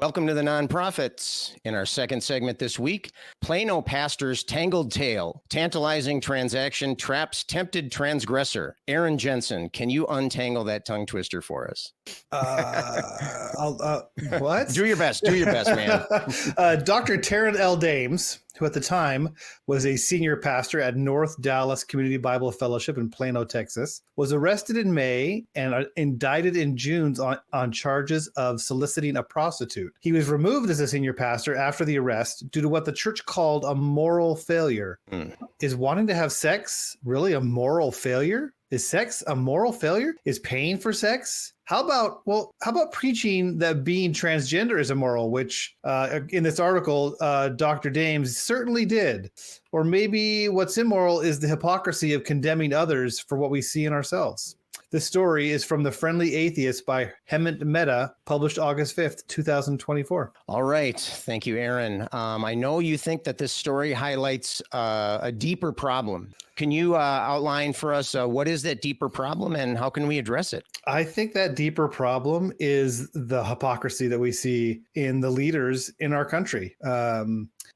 Welcome to the Nonprofits. In our second segment this week, Plano pastor's tangled tale, tantalizing transaction traps tempted transgressor. Aaron Jensen, can you untangle that tongue twister for us? What? Do your best, man. Dr. Taryn L. Dames, who at the time was a senior pastor at North Dallas Community Bible Fellowship in Plano, Texas, was arrested in May and indicted in June on charges of soliciting a prostitute. He was removed as a senior pastor after the arrest due to what the church called a moral failure. Is wanting to have sex really a moral failure? Is sex a moral failure? Is paying for sex? How about preaching that being transgender is immoral, which in this article, Dr. Dames certainly did. Or maybe what's immoral is the hypocrisy of condemning others for what we see in ourselves. This story is from The Friendly Atheist by Hemant Mehta, published August 5th, 2024. All right. Thank you, Aaron. I know you think that this story highlights a deeper problem. Can you outline for us what is that deeper problem and how can we address it? I think that deeper problem is the hypocrisy that we see in the leaders in our country.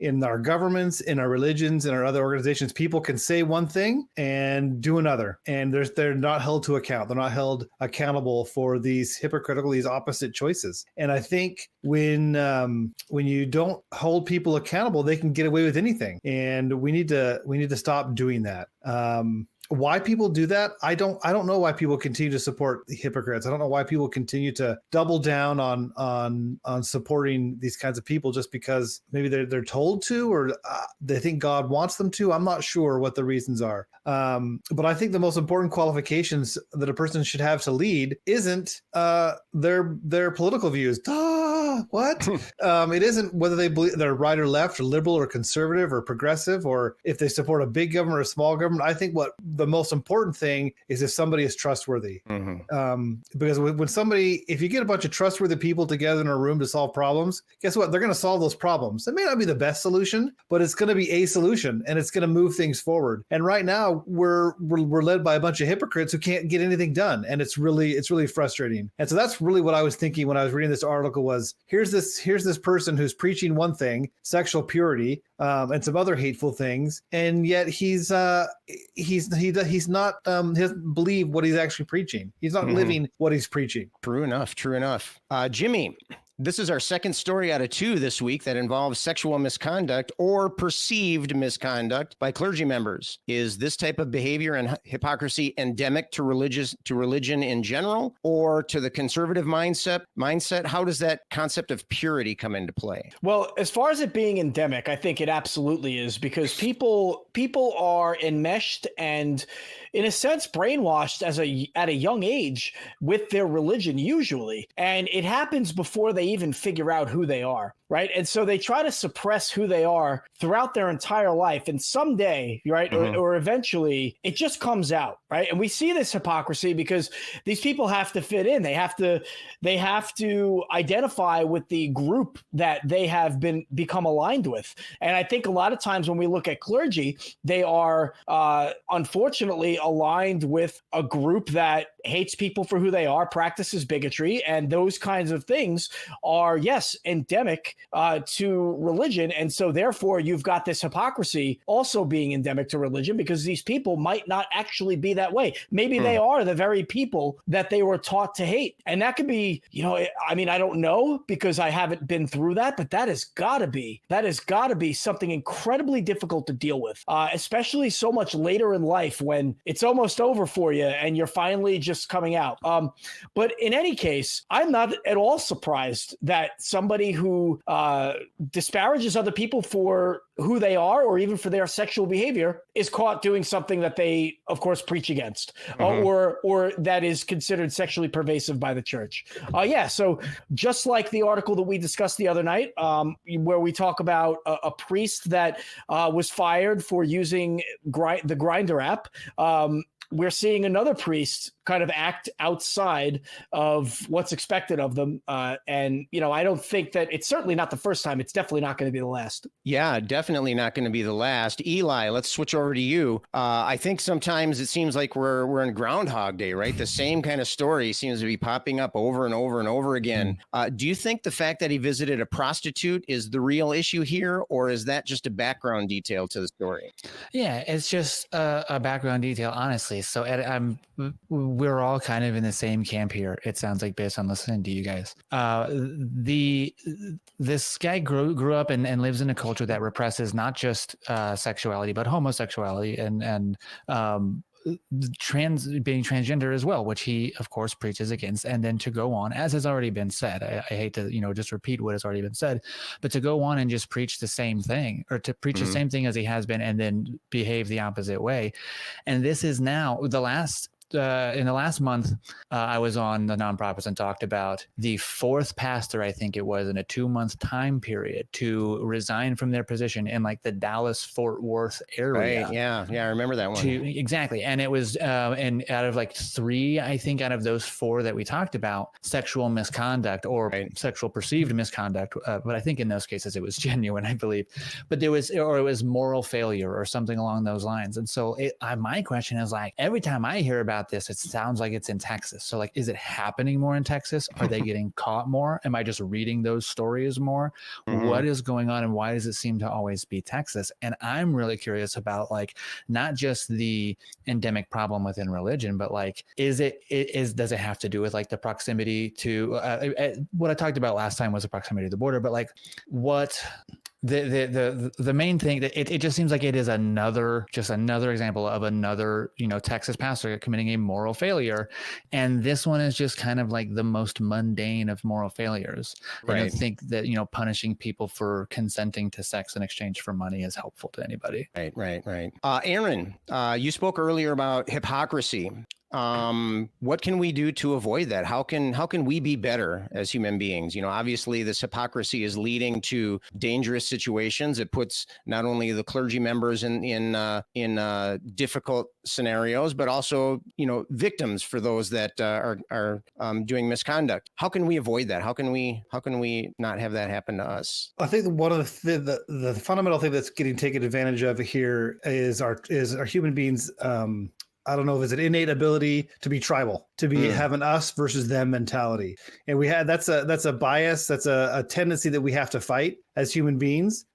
In our governments, in our religions, in our other organizations, people can say one thing and do another, and they're not held to account. They're not held accountable for these hypocritical, these opposite choices. And I think when you don't hold people accountable, they can get away with anything, and we need to stop doing that. Why people do that, I don't know why people continue to support the hypocrites. I don't know why people continue to double down on supporting these kinds of people just because maybe they're told to or they think God wants them to. I'm not sure what the reasons are. But I think the most important qualifications that a person should have to lead isn't their political views. What? It isn't whether they believe they're right or left or liberal or conservative or progressive or if they support a big government or a small government. I think what the most important thing is if somebody is trustworthy. Because when somebody, if you get a bunch of trustworthy people together in a room to solve problems, guess what? They're going to solve those problems. It may not be the best solution, but it's going to be a solution and it's going to move things forward. And right now we're led by a bunch of hypocrites who can't get anything done. And it's really frustrating. And so that's really what I was thinking when I was reading this article was here's this person who's preaching one thing, sexual purity, and some other hateful things. And yet he doesn't believe what he's actually preaching. He's not living what he's preaching. True enough. Jimmy, this is our second story out of two this week that involves sexual misconduct or perceived misconduct by clergy members. Is this type of behavior and hypocrisy endemic to religion in general or to the conservative mindset? How does that concept of purity come into play? Well, as far as it being endemic, I think it absolutely is because people are enmeshed and in a sense brainwashed at a young age with their religion usually. And it happens before they even figure out who they are, right? And so they try to suppress who they are throughout their entire life. And someday, right, or eventually, it just comes out, right? And we see this hypocrisy because these people have to fit in. They have to identify with the group that they have become aligned with. And I think a lot of times when we look at clergy, they are unfortunately aligned with a group that hates people for who they are, practices bigotry, and those kinds of things are, yes, endemic to religion. And so therefore you've got this hypocrisy also being endemic to religion because these people might not actually be that way. Maybe they are the very people that they were taught to hate. And that could be, I don't know because I haven't been through that, but that has got to be something incredibly difficult to deal with, especially so much later in life when it's almost over for you and you're finally just coming out. But in any case, I'm not at all surprised that somebody who disparages other people for who they are or even for their sexual behavior is caught doing something that they, of course, preach against or that is considered sexually pervasive by the church. So just like the article that we discussed the other night where we talk about a priest that was fired for using the Grindr app, we're seeing another priest kind of act outside of what's expected of them. And, I don't think that it's certainly not the first time. It's definitely not going to be the last. Yeah, definitely not going to be the last. Eli, let's switch over to you. I think sometimes it seems like we're in Groundhog Day, right? The same kind of story seems to be popping up over and over and over again. Do you think the fact that he visited a prostitute is the real issue here, or is that just a background detail to the story? Yeah, it's just a background detail, honestly. So we're all kind of in the same camp here. It sounds like, based on listening to you guys. This guy grew up and lives in a culture that represses not just sexuality but homosexuality and being transgender as well, which he of course preaches against. And then to go on, as has already been said, I hate to just repeat what has already been said, but to go on and just preach the same thing, or to preach the same thing as he has been, and then behave the opposite way. And this is now in the last month, I was on the Nonprofits and talked about the fourth pastor, I think it was, in a 2-month time period to resign from their position in like the Dallas-Fort Worth area. Right. Yeah. I remember that one. Exactly. And it was, and out of like 3, I think out of those 4 that we talked about, sexual misconduct or sexual perceived misconduct. But I think in those cases it was genuine, I believe. But it was moral failure or something along those lines. And so my question is, like, every time I hear about this, it sounds like it's in Texas. So, like, is it happening more in Texas? Are they getting caught more? Am I just reading those stories more? What is going on, and why does it seem to always be Texas? And I'm really curious about, like, not just the endemic problem within religion, but like, does it have to do with like the proximity to what I talked about last time was the proximity to the border, but like what the main thing that it just seems like it is another example of another Texas pastor committing a moral failure, and this one is just kind of like the most mundane of moral failures. I don't think that punishing people for consenting to sex in exchange for money is helpful to anybody. Right. Aaron, you spoke earlier about hypocrisy. What can we do to avoid that? How can we be better as human beings? Obviously this hypocrisy is leading to dangerous situations. It puts not only the clergy members in difficult scenarios, but also, victims for those that are doing misconduct. How can we avoid that? How can we not have that happen to us? I think one of the fundamental thing that's getting taken advantage of here is our human beings. I don't know if it's an innate ability to be tribal, to be have an us versus them mentality. And that's a bias. That's a tendency that we have to fight as human beings.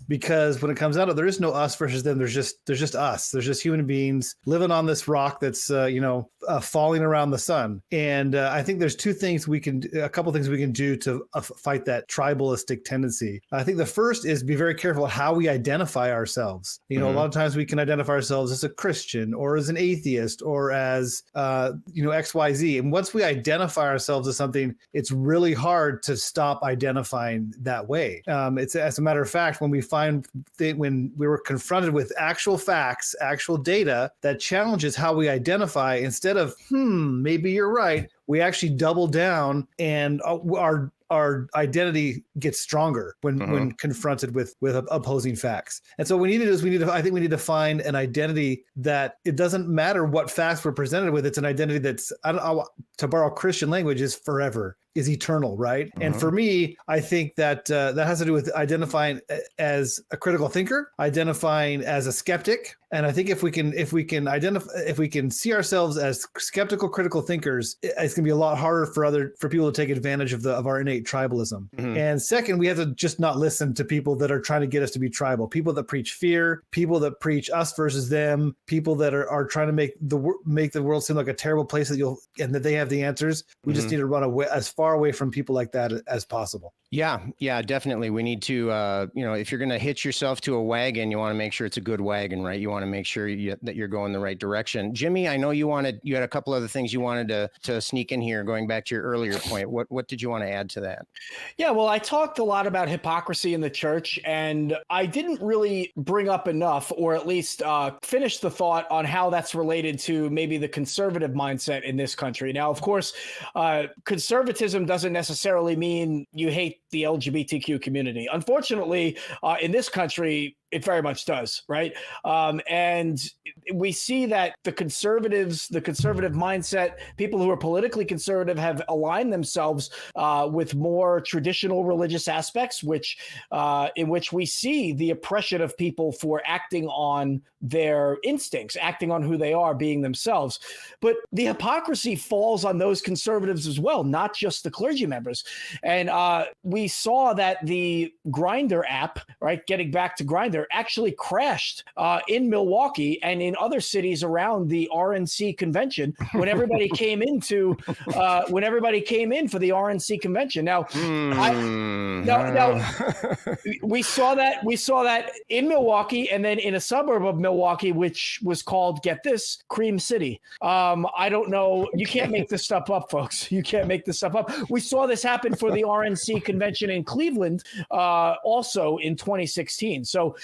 Because when it comes out of, there is no us versus them. There's just us. There's just human beings living on this rock that's, falling around the sun. And I think there's a couple things we can do to fight that tribalistic tendency. I think the first is be very careful how we identify ourselves. A lot of times we can identify ourselves as a Christian or as an atheist or as, XYZ. And once we identify ourselves as something, it's really hard to stop identifying that way. It's, as a matter of fact, when we were confronted with actual facts, actual data that challenges how we identify, instead of, maybe you're right, we actually double down, and our identity gets stronger when confronted with opposing facts. And so what we need to do is we need to find an identity that it doesn't matter what facts we're presented with. It's an identity that's, to borrow Christian language, is forever, is eternal, right? And for me, I think that that has to do with identifying as a critical thinker, identifying as a skeptic. And I think if we can see ourselves as skeptical, critical thinkers, it's going to be a lot harder for people to take advantage of our innate tribalism. And second, we have to just not listen to people that are trying to get us to be tribal. People that preach fear, people that preach us versus them, people that are trying to make the world seem like a terrible place and that they have the answers. We just need to run away, as far away from people like that as possible. Yeah, definitely. We need to, if you're going to hitch yourself to a wagon, you want to make sure it's a good wagon, right? You want to make sure that you're going the right direction. Jimmy, I know you had a couple other things you wanted to sneak in here, going back to your earlier point. What did you want to add to that? Yeah, well, I talked a lot about hypocrisy in the church, and I didn't really bring up enough, or at least finish the thought on how that's related to maybe the conservative mindset in this country. Now, of course, conservatism doesn't necessarily mean you hate the LGBTQ community. Unfortunately, in this country, It very much does, right? And we see that the conservative mindset, people who are politically conservative, have aligned themselves with more traditional religious aspects, in which we see the oppression of people for acting on their instincts, acting on who they are, being themselves. But the hypocrisy falls on those conservatives as well, not just the clergy members. And we saw that the Grindr app, right, getting back to Grindr, actually crashed in Milwaukee and in other cities around the RNC convention when everybody came in for the RNC convention. Now, we saw that in Milwaukee, and then in a suburb of Milwaukee, which was called, get this, Cream City. I don't know. You can't make this stuff up, folks. You can't make this stuff up. We saw this happen for the RNC convention in Cleveland, also in 2016. So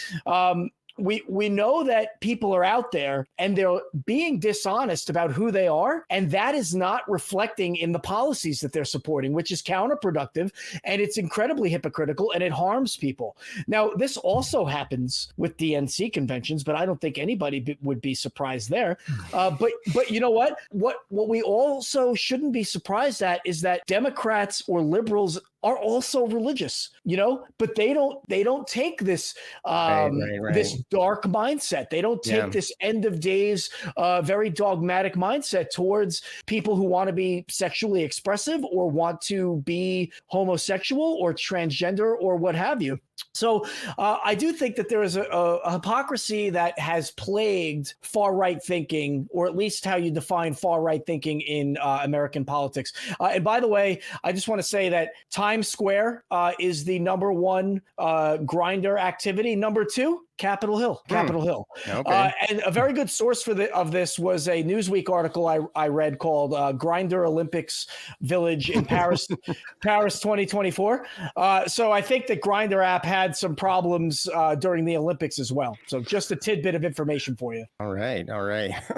we know that people are out there and they're being dishonest about who they are, and that is not reflecting in the policies that they're supporting, which is counterproductive, and it's incredibly hypocritical, and it harms people. Now, this also happens with DNC conventions, but I don't think anybody would be surprised there. But you know what? What we also shouldn't be surprised at is that Democrats or liberals are also religious, but they don't take this this dark mindset. They don't take this end of days, very dogmatic mindset towards people who want to be sexually expressive or want to be homosexual or transgender or what have you. So I do think that there is a hypocrisy that has plagued far-right thinking, or at least how you define far-right thinking in American politics. And by the way, I just want to say that Times Square is the number one Grindr activity. Number two, Capitol Hill. Okay. And a very good source of this was a Newsweek article I read called Grindr Olympics Village in Paris, Paris 2024. So I think that Grindr app had some problems during the Olympics as well. So just a tidbit of information for you. All right.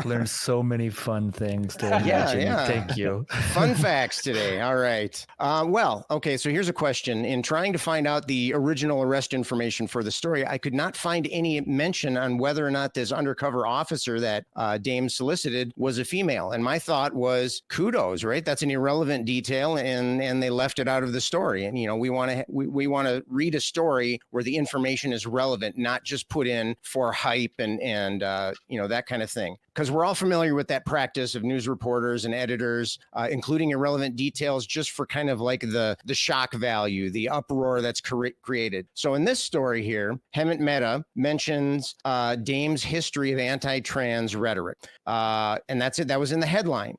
Learned so many fun things today. Yeah. Thank you. Fun facts today. All right. Well, okay. So here's a question. In trying to find out the original arrest information for the story, I could not find any mention on whether or not this undercover officer that Dame solicited was a female. And my thought was, kudos, right? That's an irrelevant detail, and they left it out of the story. And we want to read a story where the information is relevant, not just put in for hype and that kind of thing. Because we're all familiar with that practice of news reporters and editors, including irrelevant details just for kind of like the shock value, the uproar that's created. So in this story here, Hemant Mehta mentions Dame's history of anti-trans rhetoric. And that's it. That was in the headline.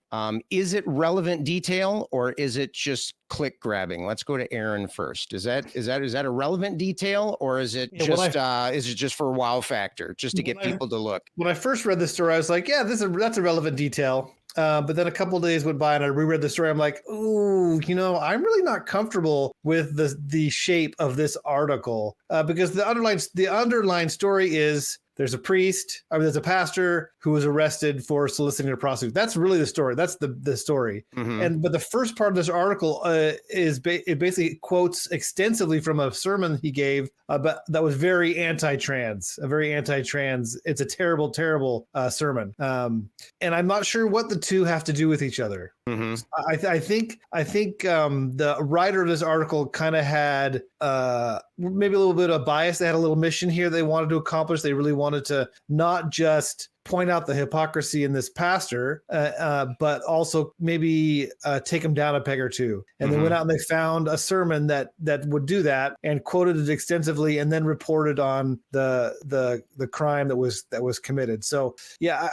Is it relevant detail, or is it just click grabbing? Let's go to Aaron first. Is that a relevant detail, or is it just for wow factor, just to get people to look? When I first read this story, I was like, yeah, that's a relevant detail. But then a couple of days went by and I reread the story. I'm like, ooh, I'm really not comfortable with the shape of this article because the underlying story is there's a pastor who was arrested for soliciting a prostitute. That's really the story. That's the story. Mm-hmm. But the first part of this article it basically quotes extensively from a sermon he gave, but that was very anti-trans. It's a terrible, terrible sermon. And I'm not sure what the two have to do with each other. Mm-hmm. I think the writer of this article kind of had maybe a little bit of bias. They had a little mission here they wanted to accomplish. They really wanted to not just point out the hypocrisy in this pastor, but also maybe take him down a peg or two. And they went out and they found a sermon that would do that and quoted it extensively, and then reported on the crime that was committed. So yeah.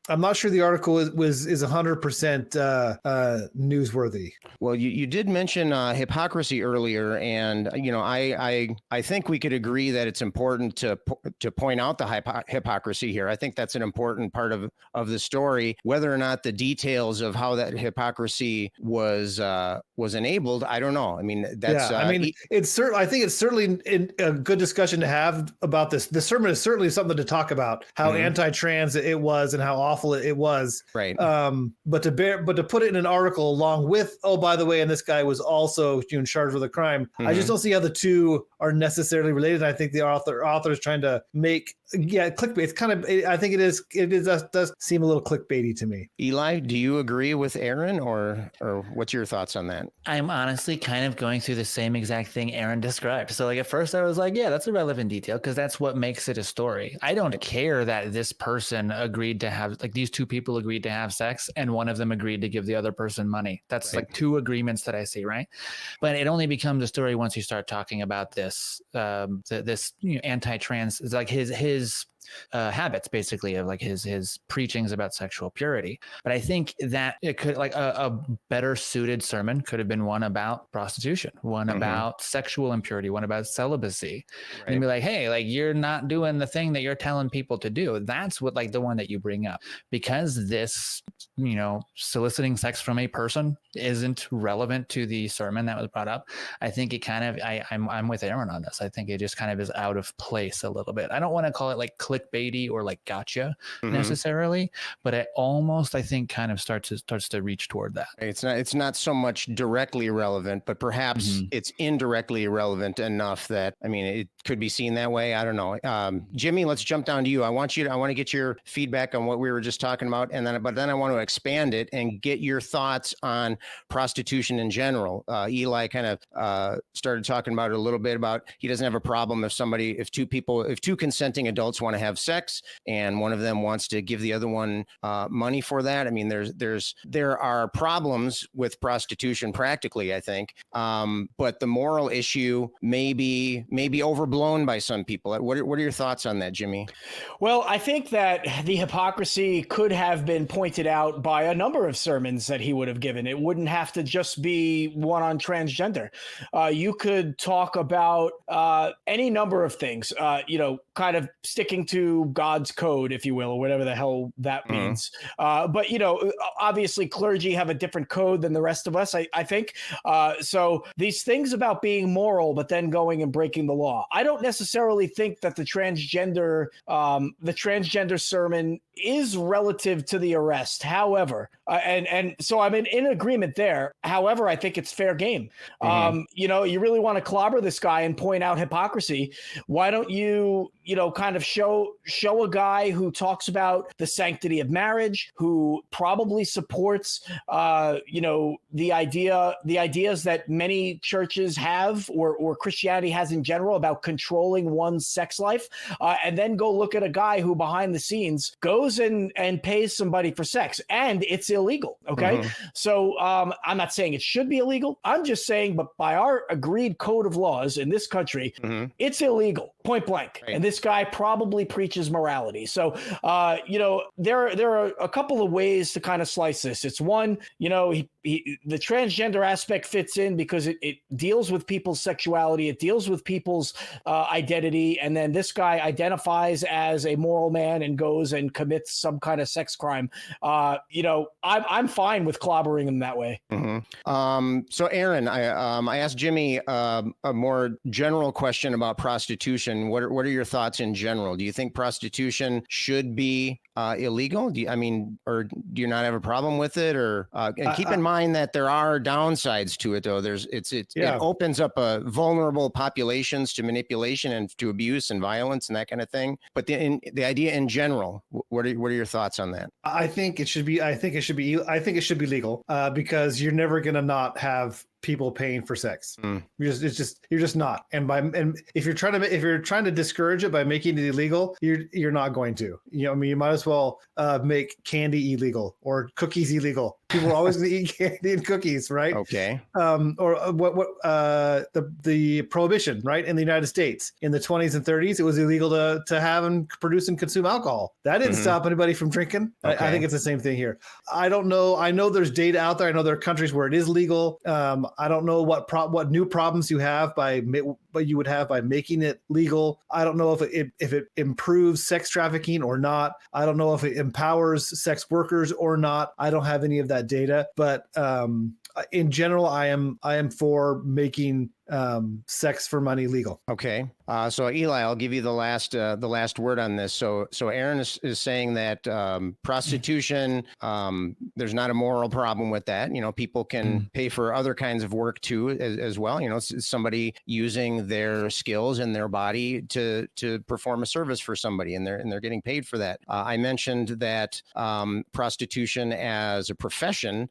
I'm not sure the article is 100% newsworthy. Well, you did mention hypocrisy earlier, and I think we could agree that it's important to point out the hypocrisy here. I think that's an important part of the story. Whether or not the details of how that hypocrisy was enabled, I don't know. I mean, that's I think it's certainly a good discussion to have about this. The sermon is certainly something to talk about how anti-trans it was and how awful awful it was. Right. But to put it in an article along with, oh, by the way, and this guy was also charged with a crime. I just don't see how the two are necessarily related. I think the author is trying to make clickbait. It's kind of, I think it does seem a little clickbaity to me. Eli, do you agree with Aaron, or what's your thoughts on that? I'm honestly kind of going through the same exact thing Aaron described. So like at first I was like, yeah, that's a relevant detail because that's what makes it a story. I don't care that this person agreed to have, like these two people agreed to have sex and one of them agreed to give the other person money. That's like two agreements that I see, right? But it only becomes a story once you start talking about this, this anti-trans, it's like his habits, basically, of like his preachings about sexual purity. But I think that it could, like a better suited sermon could have been one about prostitution, one about sexual impurity, one about celibacy, and be like, hey, like you're not doing the thing that you're telling people to do. That's what, like the one that you bring up, because this, soliciting sex from a person isn't relevant to the sermon that was brought up. I think it kind of, I'm with Aaron on this. I think it just kind of is out of place a little bit. I don't want to call it like clickbaity or like gotcha necessarily, but it almost, I think, kind of starts to reach toward that. It's not so much directly irrelevant, but perhaps it's indirectly irrelevant enough that, I mean, it could be seen that way. I don't know. Jimmy, let's jump down to you. I want to get your feedback on what we were just talking about, but then I want to expand it and get your thoughts on prostitution in general. Eli kind of started talking about it a little bit about he doesn't have a problem if two consenting adults want to have sex and one of them wants to give the other one money for that. I mean, there are problems with prostitution practically, I think, but the moral issue may be overblown by some people. What are your thoughts on that, Jimmy? Well, I think that the hypocrisy could have been pointed out by a number of sermons that he would have given. It wouldn't have to just be one on transgender. You could talk about any number of things, kind of sticking to God's code, if you will, or whatever the hell that means. But, obviously clergy have a different code than the rest of us, I think. So these things about being moral, but then going and breaking the law. I don't necessarily think that the transgender sermon is relative to the arrest. However, and so I'm in agreement there. However, I think it's fair game. You really want to clobber this guy and point out hypocrisy. Why don't you, kind of show a guy who talks about the sanctity of marriage, who probably supports, the ideas that many churches have or Christianity has in general about controlling one's sex life, and then go look at a guy who behind the scenes goes and pays somebody for sex, and it's illegal. Okay. So I'm not saying it should be illegal. I'm just saying, but by our agreed code of laws in this country, it's illegal, point blank. Right. And this guy probably preaches morality. So, there are a couple of ways to kind of slice this. It's one, the transgender aspect fits in because it deals with people's sexuality. It deals with people's identity. And then this guy identifies as a moral man and goes and commits some kind of sex crime. I'm fine with clobbering him that way. So Aaron, I asked Jimmy a more general question about prostitution. What are your thoughts in general? Do you think prostitution should be illegal? Do you not have a problem with it? Or and keep in mind that there are downsides to it, though. It opens up vulnerable populations to manipulation and to abuse and violence and that kind of thing. But the idea in general, what are your thoughts on that? I think it should be legal because you're never going to not have people paying for sex. You're just not. And if you're trying to discourage it by making it illegal, you're not going to. You might as well make candy illegal or cookies illegal. People are always going to eat candy and cookies, right? Okay. Or the prohibition, right? In the United States in the 20s and 30s, it was illegal to have and produce and consume alcohol. That didn't stop anybody from drinking. Okay. I think it's the same thing here. I don't know. I know there's data out there. I know there are countries where it is legal. I don't know what new problems you would have by making it legal. I don't know if it improves sex trafficking or not. I don't know if it empowers sex workers or not. I don't have any of that data, but in general, I am for making sex for money legal. Okay. So Eli, I'll give you the last word on this. So Aaron is saying that prostitution, there's not a moral problem with that. You know, people can pay for other kinds of work too, as well. You know, it's somebody using their skills and their body to perform a service for somebody, and they're getting paid for that. I mentioned that prostitution as a profession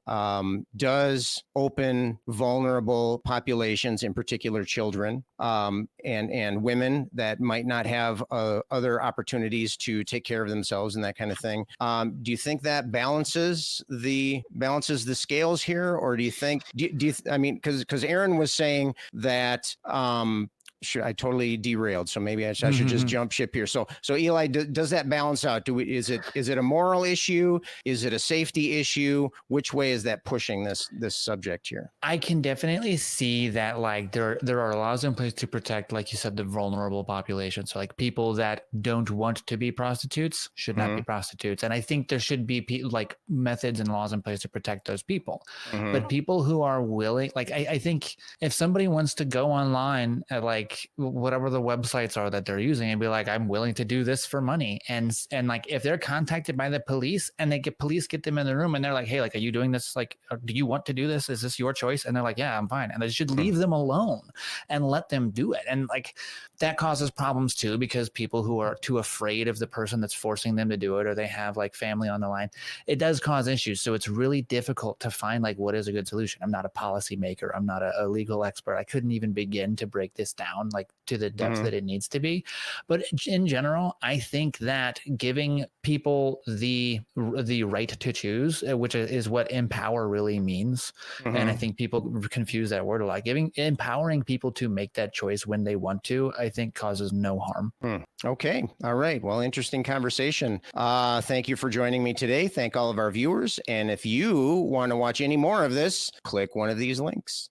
does open vulnerable populations, in particular children, and women that might not have other opportunities to take care of themselves and that kind of thing. Do you think that balances the scales here, or do you think? I mean, because Aaron was saying that. I totally derailed, so maybe I should just jump ship here. So Eli, does that balance out? Is it a moral issue? Is it a safety issue? Which way is that pushing this subject here? I can definitely see that, like, there are laws in place to protect, like you said, the vulnerable population. So like people that don't want to be prostitutes should not be prostitutes, and I think there should be like methods and laws in place to protect those people. But people who are willing, like I think if somebody wants to go online at like whatever the websites are that they're using and be like, I'm willing to do this for money, and like if they're contacted by the police and police get them in the room and they're like, hey, like, are you doing this? Like, do you want to do this? Is this your choice? And they're like, yeah, I'm fine. And they should leave them alone and let them do it. And like that causes problems too, because people who are too afraid of the person that's forcing them to do it, or they have like family on the line, it does cause issues. So it's really difficult to find like what is a good solution. I'm not a policymaker. I'm not a legal expert. I couldn't even begin to break this down like to the depth that it needs to be. But in general, I think that giving people the right to choose, which is what empower really means. And I think people confuse that word a lot. Empowering people to make that choice when they want to, I think causes no harm. Okay. All right. Well, interesting conversation. Thank you for joining me today. Thank all of our viewers. And if you want to watch any more of this, click one of these links.